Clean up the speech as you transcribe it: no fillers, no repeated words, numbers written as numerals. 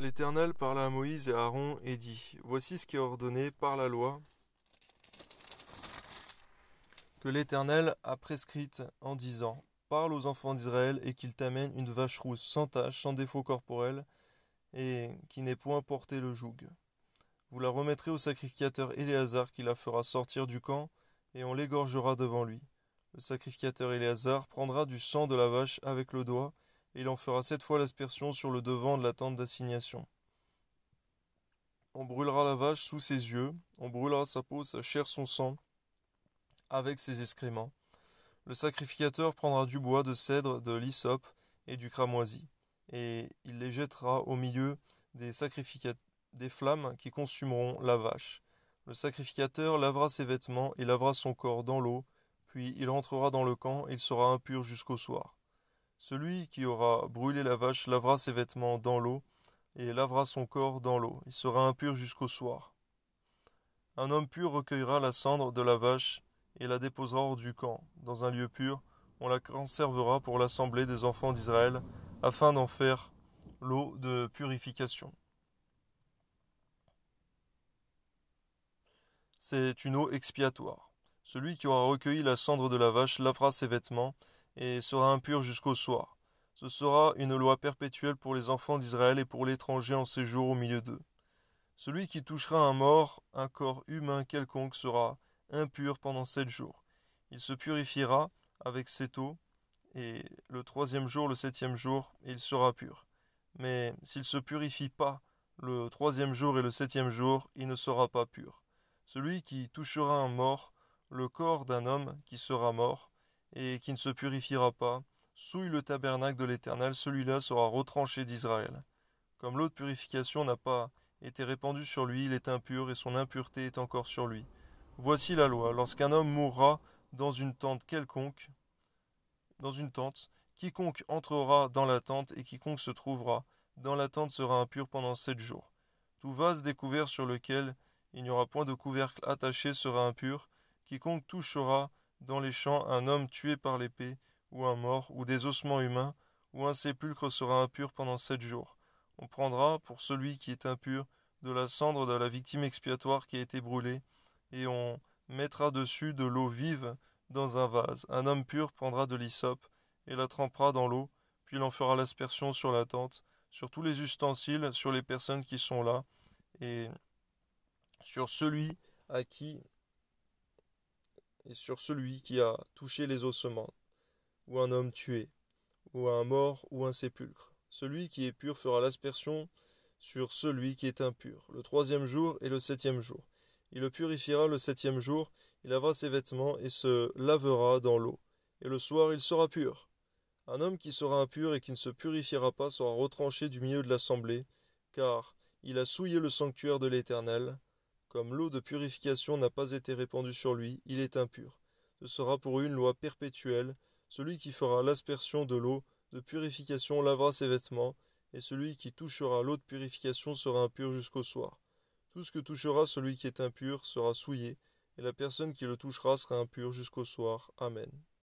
L'Éternel parla à Moïse et à Aaron et dit, Voici ce qui est ordonné par la loi que l'Éternel a prescrite en disant, Parle aux enfants d'Israël et qu'ils t'amènent une vache rousse sans tache, sans défaut corporel, et qui n'ait point porté le joug. Vous la remettrez au sacrificateur Éléazar qui la fera sortir du camp, et on l'égorgera devant lui. Le sacrificateur Éléazar prendra du sang de la vache avec le doigt, et il en fera 7 fois l'aspersion sur le devant de la tente d'assignation. On brûlera la vache sous ses yeux, on brûlera sa peau, sa chair, son sang, avec ses excréments. Le sacrificateur prendra du bois de cèdre, de l'hysope et du cramoisi, et il les jettera au milieu des flammes qui consumeront la vache. Le sacrificateur lavera ses vêtements et lavera son corps dans l'eau, puis il rentrera dans le camp et il sera impur jusqu'au soir. Celui qui aura brûlé la vache lavera ses vêtements dans l'eau et lavera son corps dans l'eau. Il sera impur jusqu'au soir. Un homme pur recueillera la cendre de la vache et la déposera hors du camp, dans un lieu pur. On la conservera pour l'assemblée des enfants d'Israël, afin d'en faire l'eau de purification. C'est une eau expiatoire. Celui qui aura recueilli la cendre de la vache lavera ses vêtements et sera impur jusqu'au soir. Ce sera une loi perpétuelle pour les enfants d'Israël et pour l'étranger en séjour au milieu d'eux. Celui qui touchera un mort, un corps humain quelconque, sera impur pendant 7 jours. Il se purifiera avec cette eau, et le 3e jour, le 7e jour, il sera pur. Mais s'il ne se purifie pas le 3e jour et le 7e jour, il ne sera pas pur. Celui qui touchera un mort, le corps d'un homme qui sera mort, et qui ne se purifiera pas, souille le tabernacle de l'Éternel, celui-là sera retranché d'Israël. Comme l'eau de purification n'a pas été répandue sur lui, il est impur, et son impureté est encore sur lui. Voici la loi, lorsqu'un homme mourra dans une tente quelconque, quiconque entrera dans la tente et quiconque se trouvera dans la tente sera impur pendant 7 jours. Tout vase découvert sur lequel il n'y aura point de couvercle attaché sera impur. Quiconque touchera dans les champs un homme tué par l'épée, ou un mort, ou des ossements humains, ou un sépulcre sera impur pendant 7 jours. On prendra, pour celui qui est impur, de la cendre de la victime expiatoire qui a été brûlée, et on mettra dessus de l'eau vive dans un vase. Un homme pur prendra de l'hysope, et la trempera dans l'eau, puis il en fera l'aspersion sur la tente, sur tous les ustensiles, sur les personnes qui sont là, et sur celui qui a touché les ossements, ou un homme tué, ou un mort, ou un sépulcre. Celui qui est pur fera l'aspersion sur celui qui est impur, le 3e jour et le 7e jour. Il le purifiera le 7e jour, il lavera ses vêtements et se lavera dans l'eau. Et le soir il sera pur. Un homme qui sera impur et qui ne se purifiera pas sera retranché du milieu de l'assemblée, car il a souillé le sanctuaire de l'Éternel. Comme l'eau de purification n'a pas été répandue sur lui, il est impur. Ce sera pour eux une loi perpétuelle. Celui qui fera l'aspersion de l'eau de purification lavera ses vêtements, et celui qui touchera l'eau de purification sera impur jusqu'au soir. Tout ce que touchera celui qui est impur sera souillé, et la personne qui le touchera sera impure jusqu'au soir. Amen.